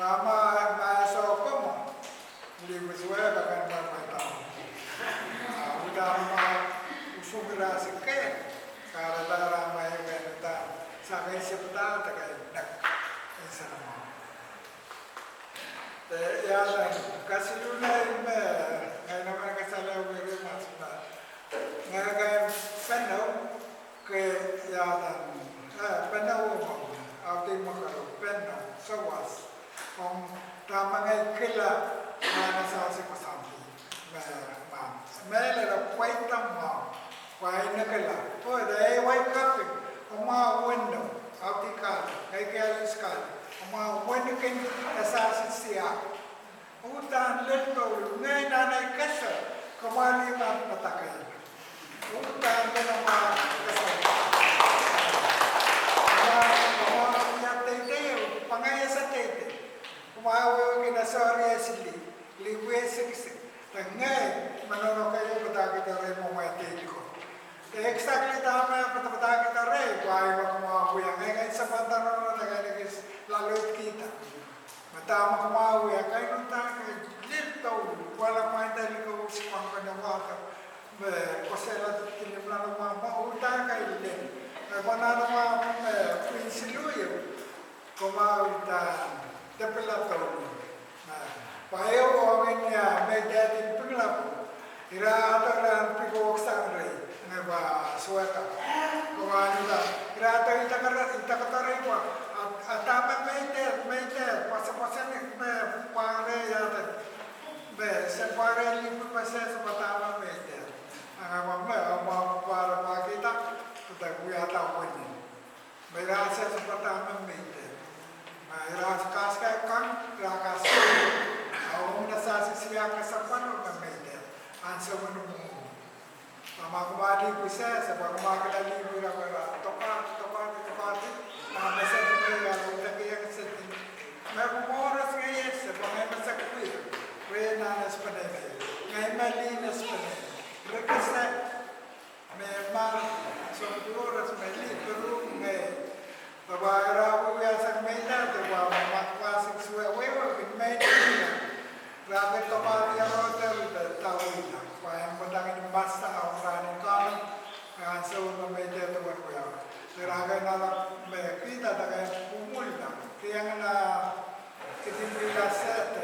Mama maso como libu suara bahkan mata. Udah usumira sekian karena ramai kita sampai sebentar terkait nak insama. Ya kasih dulu ngai nama kesalah beri masuklah. Ngai penuh ke ya penuh auti makaru penuh sawas. Tamangai kila mana sahasi pasampi, mele la kuaita ma, kuaina kila. Oh, dah wake up, oma window, autikal, kaya iskal, oma window kan sahasi siap. Utan lento, ngai nana kasa, kemari ma patakai. Utan lento ma kasa. Oma ya tete, pangai sa tete. Kumawa kita sorry asli, liwe sekse. Tengai manono kayu betul kita remo mati juga. Exactly tama betul kita remo. Kuai kumawa yang ngai sebentar nono dengan kis lalu kita. Matama kumawa yang ngai nonton kai lito. Wala main dari kau sekarang pada waktu. Kosela kini pelanu mama utang kai lito. Mana nama pinsilu yo. Kumawa utang. Pingelap tahu. Payo orangnya Nahmwarikih Pingelap. Ira ataran pigok sangre. Neba suaka. Kawan ira. Ira atau ita katarai pa. Atama meter. Pasal ni pare ya tu. Separe lipu pasal sepatama meter. Angam para kita kita kuya tahu ni. Berasa sepatama meter. Ras kasih kan, rakas. Awam nasa sisiya kasapan orang meter. Answer menunggu. Mama kembali bisa, sebab mama kelali berapa tokat. Masa itu yang kita yang sedih. Mereka moras gaya, sebab mereka sakit. Rena sebenarnya, ngai nas sebenarnya. Mereka saya memang seorang sebenarnya beru ngai. Bawa rawu biasa meja, bawa mwaekas sesuai wewa meja. Rakyat tempat yang hotel tahu ini. Yang pedang ini basta orang kan, yang seorang meja tu berkuah. Rakyat nala kita dengan umul dah. Yang na kita bila set,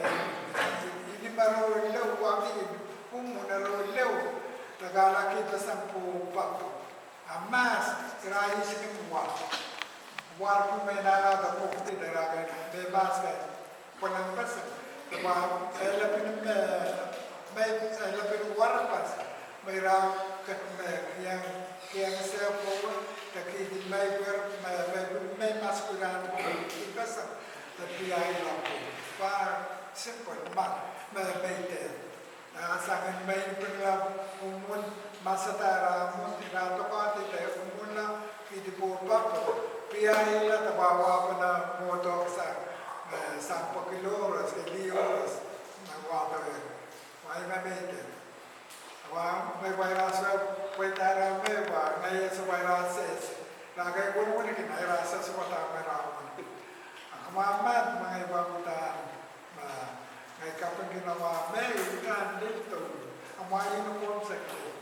ini baru lew wami umul baru lew. Tagala kita sampu papu. Amas kerai semua. Warga menara ada bukti dari bebas kan, pulang pasang, sebab lebih warpas, mereka yang saya bawa, tapi di maskuran di pasang, tapi ayah lampu, far simple, meter, sangat main Pingelap umum masa tara umum tidak tokat tidak umum lah, itu buat Piaila tabawa pada motor sampai kiloras, kilioras, water. Why mete? Wah, may virus pwedara meba, ngaya sa viruses. Lagay ko naman ikin virus sa mata merawan. Ang mamad mga ibang utan, ngay kapag ginawa may utan dito, ang mga inukon sa kito.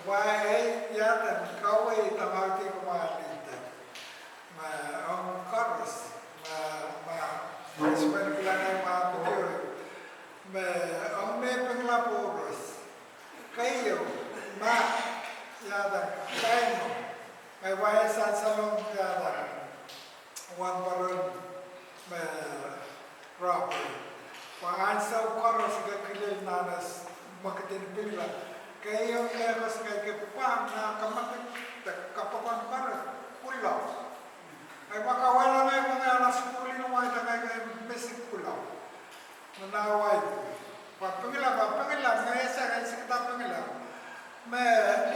Why yatan kaway tamati kumalita. Ang chorus sebenarnya bilang video. Ang may Pingelap oras. Kayo yatan kayo. May wayasan salong yatan. Wan baron rapper. Pangansaw chorus gakilil nanas makitin Pingelap. Kayo lepas kayak pam na kamatin kapapan para pulau. Ay makawalan ay mga alas puli na mga kayak basic pulau. Menawai. Pingelap ngaya sa kita Pingelap.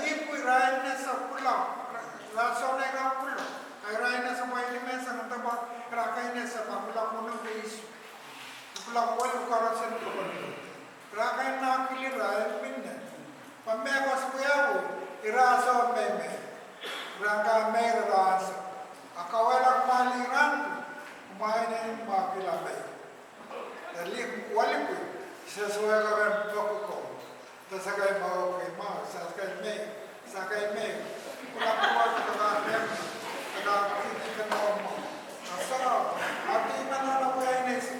Lipu rain na sa pulau. Laso na ka pulau. Ay rain na sa mga limesa ng tabak. Rakay na sa pulau mo ng base. Pulau wala karon sa pulau. Rakay na kilira pinna. Mwaekas kuyabu, iraso meme, rangka merasa. Akawelak maliran, mainin sesuai dengan pokok. Tersakai mau ke mau, sakai me. Pulang keluar ke tempat agak kita ngomong. Asal hati mana nak ini sih?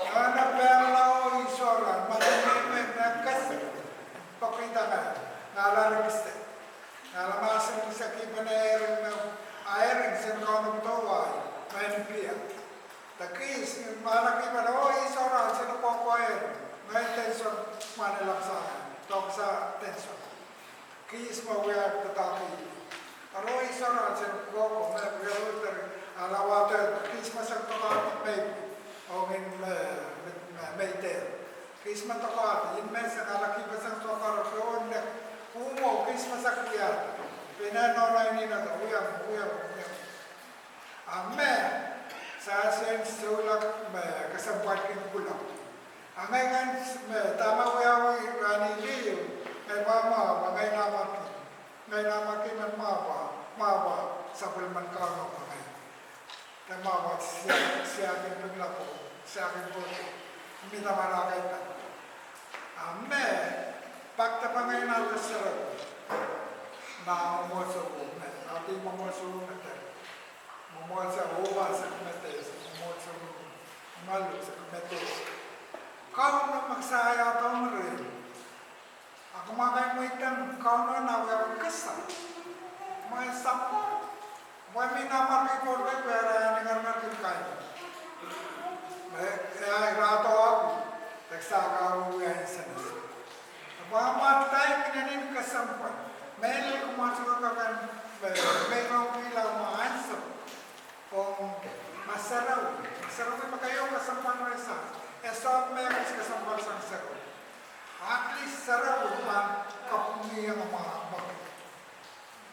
Anak bela isoran, macam mwaekas. Pokoknya kan, ngalar kita. Ngalar masuk bisa kita air yang senang tahu main pria. Tapi mana kita isoran senang pokoknya. Main tension mana laksana, toksa tension. Kis mau ya tetapi. Kalau isoran senang pokok, main pria alawat kis masak tetapi main. Ogin meiter. Kis matak in mesa alaki pasang tokar kawan dek. Umo kis masak dia. Pena nora ini nada uyang. Amme saya sen seulak kesempatan pulang. Angai kan tama uyawi rani liu. Mama bangai namaki man mawa sabul man kano bangai. Mama siapin Pingelap, siapin boleh, minta marah kita. Ame, fakta pengenal terserah. Nah, memuasai, nanti memuasai ubah sekemetes, memuasai malu sekemetes. Kau nak maksa ya tahu meri. Aku makan muitan, kau nak awak kesal, masak. Wami nama kita berada dengan mereka. Rato aku, teksa kau yang sana. Wama time ini kesempat. Mel kemasuk akan bermain film answer. Masalah ini makanya kesempat mereka. Esok mereka kesempat sangser. Akli serau man kapuni yang mah.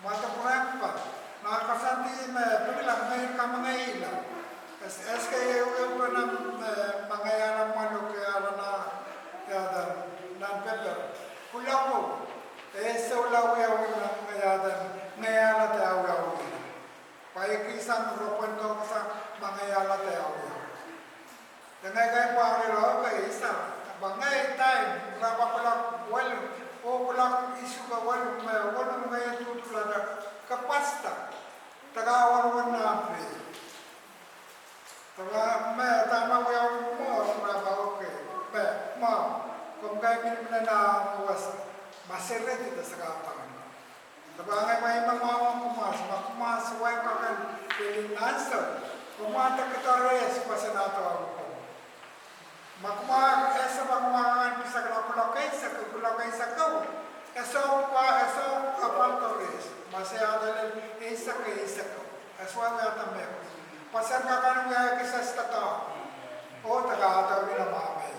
Mata berapa? Nah, kasanti Pingelap mengai lah. SKU pernah mengayaran manuk alana ya dan pepper. Pulau seulau ya dan ngayala tahu. Pai kisah merupakan tu kisah mengayala tahu. Dengan gaya pahari lalu kisah bangai time berapa pulau pulau isu kawan mengai tu ada kapasta. Tagawan wana pe. Taga tama uya berapa oke. Kumkai minna was masere kita sekarang. Taga ngai kumas wai kakan pilih answer. Kumata kita res pasanato aku. Makma esa makma bisa Doahkaesa kau. Esok apal torres. Masih ada esa kau. Esok ada tambah. Pasal kakan kita kisah tahu. Oh taga ada bila mama.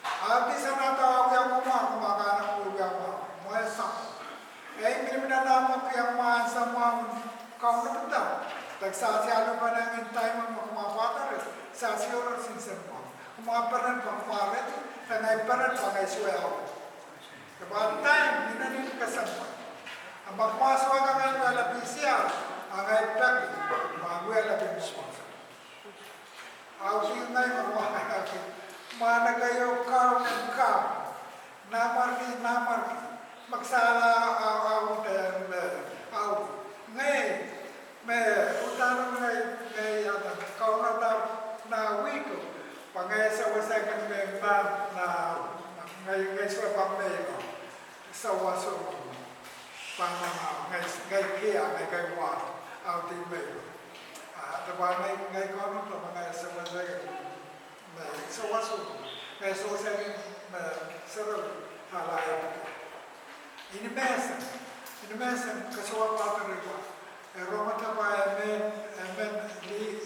Abis sana tahu yang kuma kan aku yang masak. Minum nama yang sama kau betul. Tak sahaja alu panang time makma father. Sahaja orang sincere. Kuma pernah pangparet. Tangai pernah tangai suai. Kepada time ini kesempat. Ambak masuk agak lebih siap, agak pagi, mahu lebih sponsor. Aku ingat mana kayu kau, Nahmwarikih, masalah aku dan aku, utara ada kau na wiku, pangai sawasakan memang ngai suapam sawasu. Panama ngai kia ngai wa out in me. Ngai kono to ngai sawasu ngai seru halai. Ini mesa kaswa patariwa. Roma tapa men li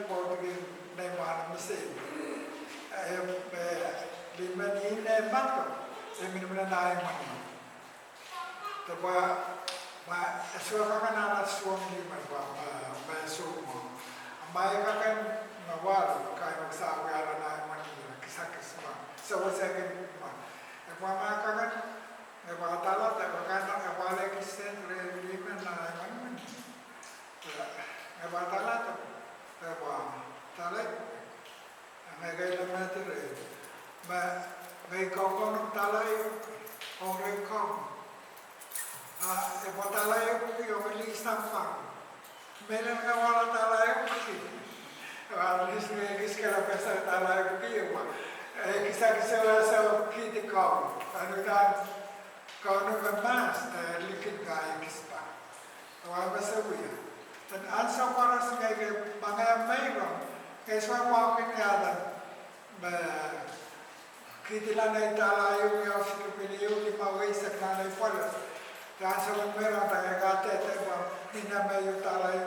portugin neman mesin. Li men ini makro. Minum naik mana. Tapi, suara anak suami di mana suami, mereka kan nawar kain besar yang anak mana kisah sewasakan mana. Mereka kan talat, mereka awalnya kisah di mana mana. Mereka talat, mereka itu may kong talayo orang kong talayo ko yung lisang pang meron nga wala talayo kasi alis kala pesa talayo ko yung kisah wala sa kiti kong ano dan kau nunggu mas likit gaya kispa wala masawiya dan ansa para sebagai mga mayroon kaya semua kenyataan kiti lang ay talayo yung Filipino di mawisa na ay polos dan sa meron tayo kate tayo minamayo talayo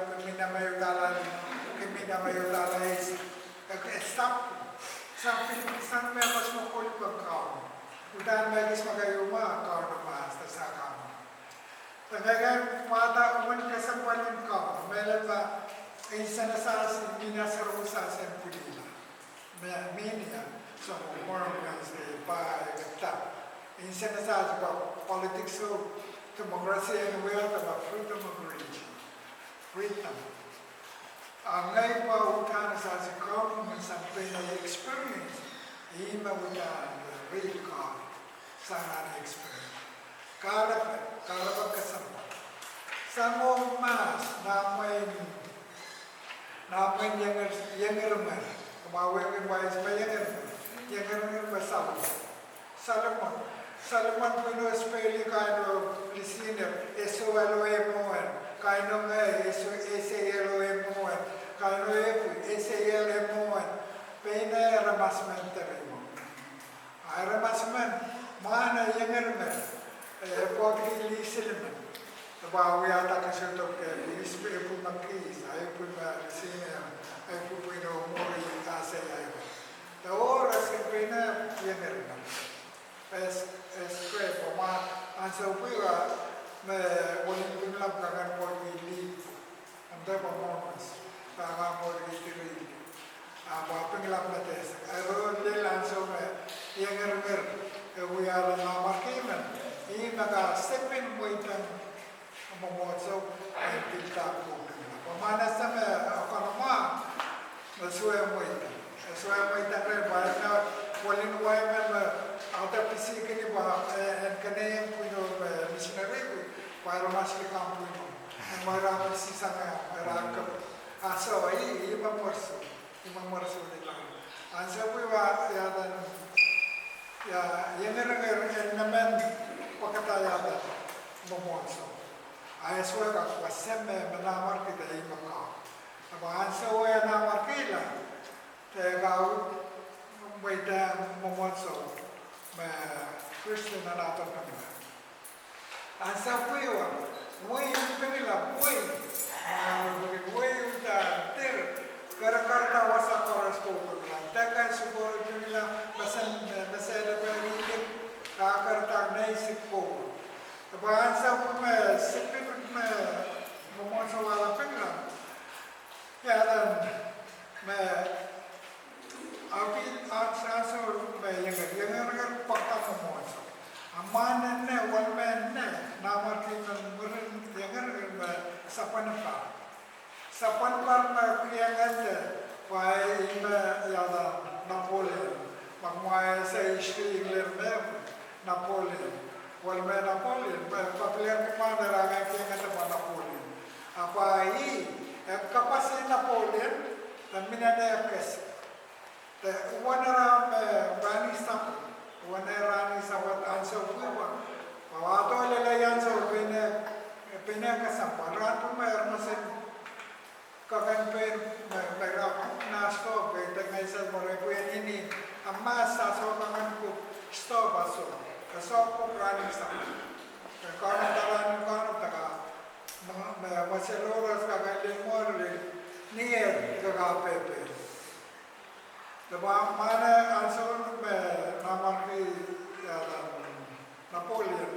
minamayo talayo stop sa Pilipinas may mas makulit pag kau udah magis magayuma kau na mas sa kamo tagagan mata uman kasampalin kau meron ba ay sanasas minasarusa sa pulila media so more organized by the in sanasas ba politics of democracy and will about freedom of religion freedom ang ngayon pa utana sa kau sampai na experience ima udah real call sana experience kalau kesempatan samo mas namanya yang rumah kemarin wise yang rumah Salomon puno speli kaino listener eso aloemoen kaino eso ese aloemoen kaino ese aloemoen pena ramasmen terimo ramasmen mana yang rumah pagi listener bahawa ada kesentuh ke ispe pun makis ayo pun listener ayo pun puno mori ase ayo tahu rasa pena yang rumah es pema ansa puwa me Nahmwarikih Pingelap kangan mwaekas anda mwaekas kangan mwaekas apa Pingelap nates ero le lanso me yang we are Nahmwarikih ini maka stepin muitan memoso kita pemana sama akanama sesuai muitan rebana walin waiman ada fisik ini bah kena yang punya missionary para masih kampung yang merah fisik sana merah ke asal ini memorso di dalam asal punya ya yang namen pakata ya memorso asal aku asal menawar kita ini makam apa asal yang Nahmwarikih lah tegau mereka memorso Christian na nato kami. Asa puyo, way Pingelap, way uta ter, kara wasa koras ko pagla. Taka siguro Pingelap basan basada pagiging kakarta naisip ko. Kaya asa sipin memonso wala Pingelap. Yan api asa yang pakta memonso. Amanan ne walmen ne Nahmwarikih merin yang sapan par kriangan de pai yada Napoleon mwaekas istri lermem Napoleon walmen Napoleon popular commander ang kriangan de Napoleon apa kapasi Napoleon dan minane kes wanara rani sapat ansau kuwa wato lelayan sa pena kasampan ratu mer masen kakan pen merah nasto dengan sa more ini amma sa so kakan ku sto baso kasok rani sapat kakan talan taka maseloras kakan lemor nier kape mana ansur Nahmwarikih Napoleon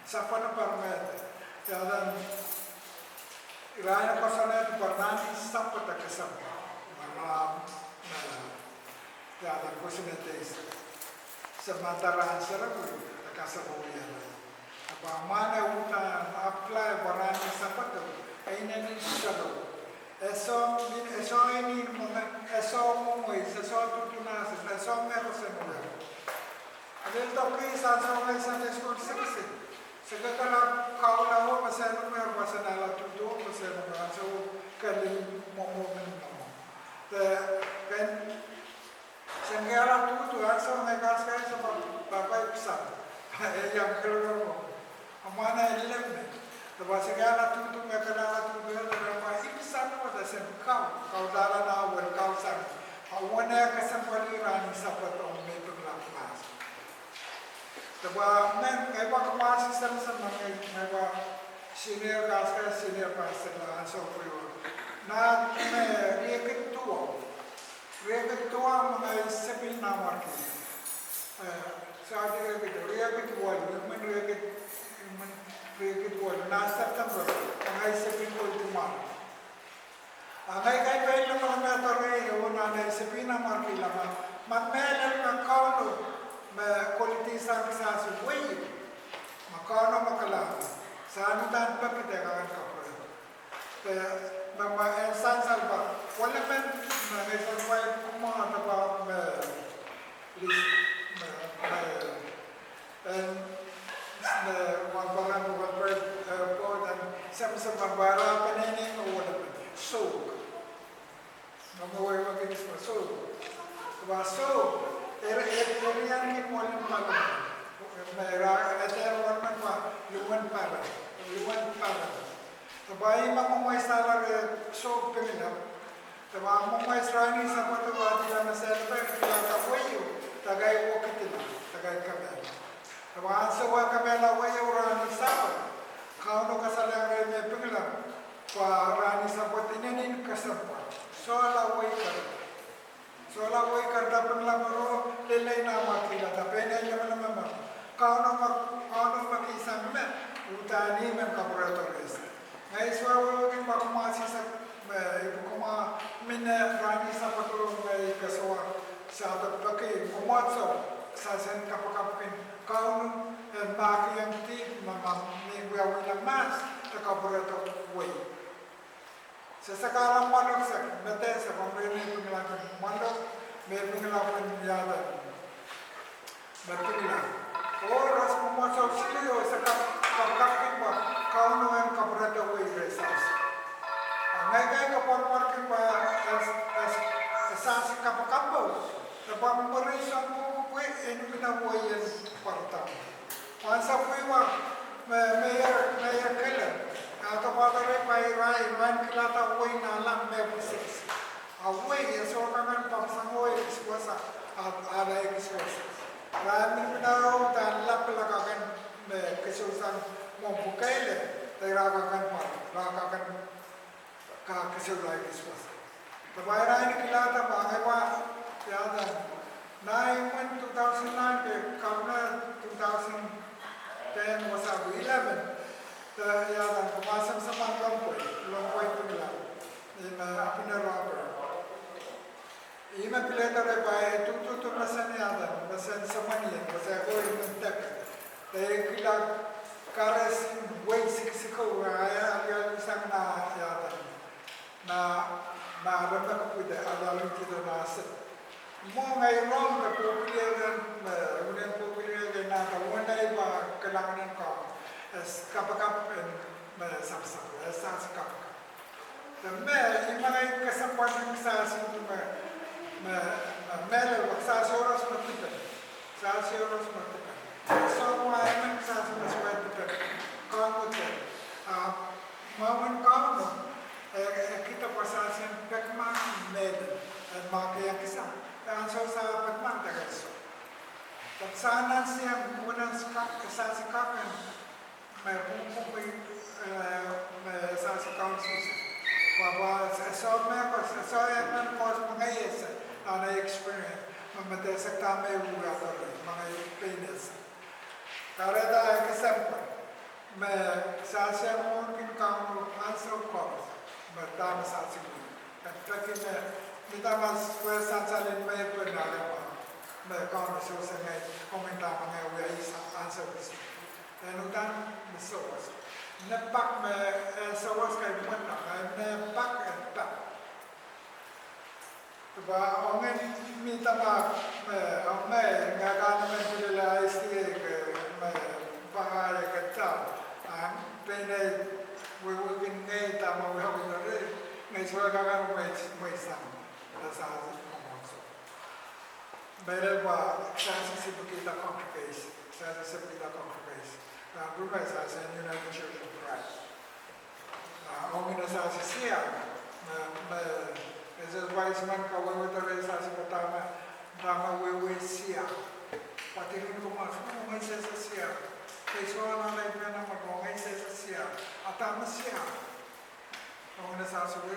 sapan parmet dan iranya pasana parnani sampai tak sampai malam dan kusinetes sementara ansur tak sabuya apa mana utan apply parnani sampai tu ini ni sudah eso ini eso tutunas some medicine well. I will talk is also my Sunday school 60. Segala kau lalu pasal mer pasal ala tu pasal mer so kali momen nama. Kan segala tu also mwaekas kai sama bapa besar. Yang keluar amana ilmu. Tapi segala tu mekala tu dia berapa besar pada kau dalam awal kau sana. Awana kesempatan rani sapat orang Pingelap kelas. Tapi men kaipa kemas sama kaipa senior kasih senior pastor lah so prior. Na me riak tua mengai sepi Nahmwarikih. Saat riak tua, men riak tua. Na September mengai sepi ultima. Angai kai pai la mana torre ona na sepi Nahmwarikih lama. Mamela na kauno me politisan sa su wei. Makauno makala. Sa dan pakitegan kapre. Mama san salva. Wala men na salva kuma taba me and wabara po dan sama bara panene wala so Namaway magiging so. So, erian ni molen pala. Mayra, etero man pa, luwan pala. Tabay mamamay salar so Pingelap. Tabay mamamay srani sa patawadi na celebrate kaya kawayo. Tagay wakitila, tagay kabel. Tabay sawa kabela wayo rani sabat. Kauno kasalang may Pingelap. Pa rani sabat inanin kasabot. Soala way karda Pingelap ro lelay Nahmwarikih la tapene naman. Kauno makisang me utani men kaboratoris. Ngay swawo kin bakumasi sa ibu kuma min rani sa patulong may kasawa sa tapake kumotso sa sen kapakapin kauno maki ang ti mamam ni wilang mas ta kaborator way. Sa sekarang manok sa mete sa pamrene Pingelap manok may Pingelap yada. Pingelap. Oras pumasok sila sa kapakapin ba kauno ang kaborata way resas. Ngay kapormarkin ba sa kapakapo. Napamarisan mo po eno pinabuhay yan parta. Pansa po mayor kailan. Atau pada rai man kilata way na lang level 6. Away so kangan pangsang way iswasa ala iswasa. Rami pinao dan lap lagakan kesusahan mau bukaile teragakan kesusahan iswasa. Tabayra ini kilata bagai pa yada. 9 2009 ke kauna 2010 was 11. Yada kumasang sa Longpoy Pingelap in Pinarabra. Ima pileta rebay tututu masan yada masan sa Manian basa ko yung tek. Tay kila kares way siksiko raya alial isang na yada na ramba ko pwede alalong tito na asit. Mo ngayon ka pupilihan unan pupilihan na kawana iba kailangan ko. Kapakap sapsap, sas kapakap. Tapi imanay kesempatan sa situ merel sa oras matipan, semua iman sa sesuai tipan. Kamu tu, momen kamu, kita pasasan pekman medel, makia kisah. Ansur sa pekman tagaso. Tapsanan siang muna sa kapan. May pupukui sa councils. Waba sa mwaekas sa yan kos mwaekas na experience mamate sa tama uga pare mga penis. Kareda example me sa mo kin kamu answer kos matama sa siguro. Kasi kita mas kuasa salin may penala pa. Me kamu sa ngay komenta mga uga isa answer this. Nutan mesawas. Nepak sawas kay mana? Nepak. ba ongen minta ma ome ngagana me pulila isti ke me bahaya kata pene we can ngay tama we have the ngay so gaga me sam asa so bere ba chance si bukita congregation chance si bukita congregation Bruno sa United Church of Christ ongen sa sia as a wise man ka we sa tama we sia patirin ko mas mo sa sia kay so na live na magongay sa sia atama sia ongen sa we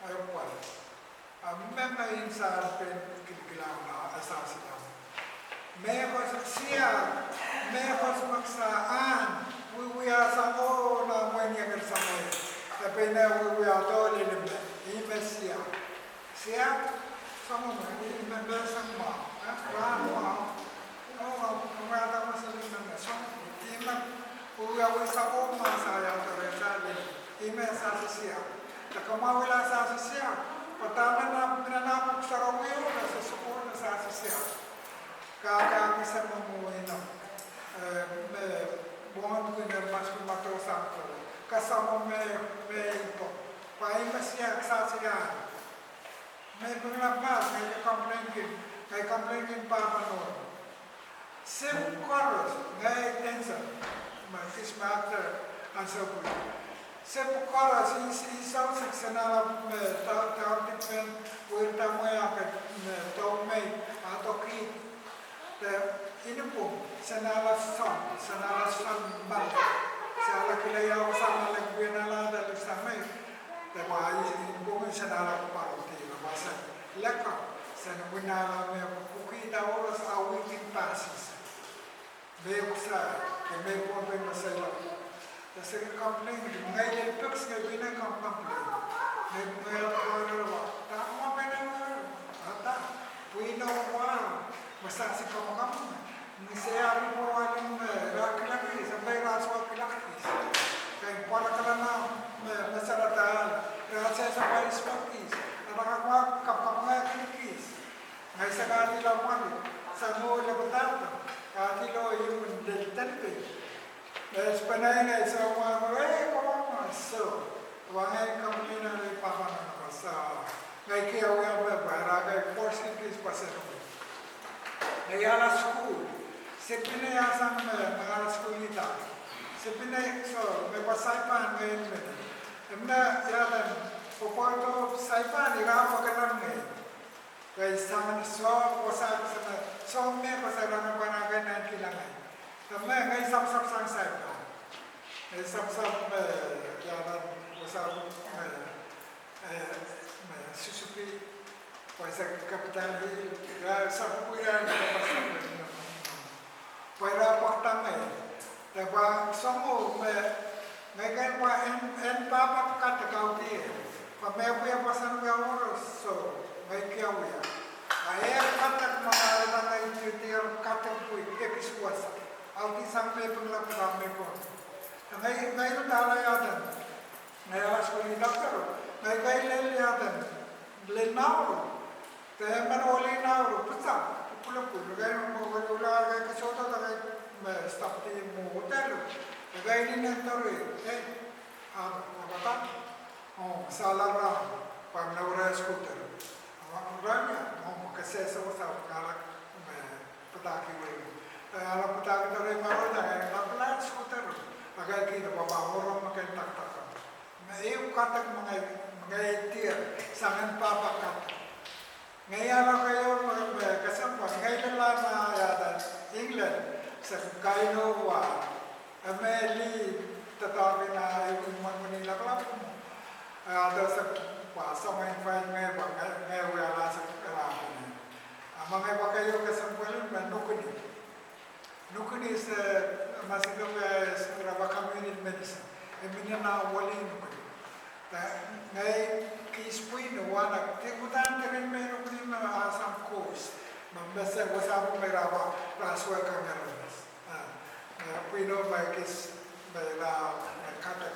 ayo pa memang insan pen kikilang na asasi lang mekos sia mekos maksaan we are samo na mwenye kersamay tapi na we are tole limbe imesia sia sama na limbe sama rama kumata masalim na so ima we are samo masaya teresa imesa sia takamawila sa sia pertama na pinanapok sa Romeo na sa suko na sa sia kaka bisa memuino bukan benar masuk matro sangko kasama me ito paling masih saksian me pengelap kay complain pa manon sim koros ngay tension is matter answer sim koros isaw seksenala me tautipen wirta mo yakat me tome atoki ini pun senala son bal sala kilaya sama lagi nala dalu samai tapi ini pun senala paroti masa lekap senala me kita oras awitin pasis beusa que me pon ben masela kasi complain ngai pux ngai bina complain me ko tama pena ata we know why masasi kamu Nisaya mo aling rakilakis, may raso kilakis. Kaya para ka na masaratan, kaya sa paris pakis, nakakawag kapag kilikis. Ngay sa kanila mali, sa mula batata, kanilo yung deltante. Panay na isa mga so, wangay kamina na ipapanan sa ngay kaya uyan baragay force increase pa sa Nayala school. Sepine asam mengalas kulita. Sepine so me pasaipan ngayon me. Emna yadan popoto saipan ira pakalan ngayon. Kaya saman so wasap sana so me pasaran banagan nan kilangan. Emna ngayon sap sang saipan. Ngayon sap yadan wasap susupi paisa kapitan hi sap kuya pasang Pada pertama, tapi semua mereka en papa kata kau dia, pemelu yang pasang urus so mereka dia. Ayah kata mengarahkan itu dia kata pui ekspos, alti sampai pengelap ramai pun. Mereka itu tahu ada, mereka sekolah dokter, mereka ini ada, lenau, teman oleh nau, besar. Pulang gaya mengulang gaya kesoto tapi stop di hotel, gaya ini nanti apa salah ram, pamnaura skuter, orangnya kasih sama kalak petaki ini, kalau petaki dari mana dah, tapi skuter, agak kita bawa orang makan tak. Ini kata mengai tiar, sangat papa kata. Ngayon kayo kasama ngayon lang na yata England sa kaino wa ameli tatabi na yung Manila club ada sa sama yang fine ngayon wala sa kalaban mga iba kayo kasampalin ba nukuni sa masilo sa Raba Community Medicine emina na wali nukuni ngayon kispuin wana tikutan terin meron din na asam course mambasa wasapo may rawa raswa kameranas pino may kis may la kata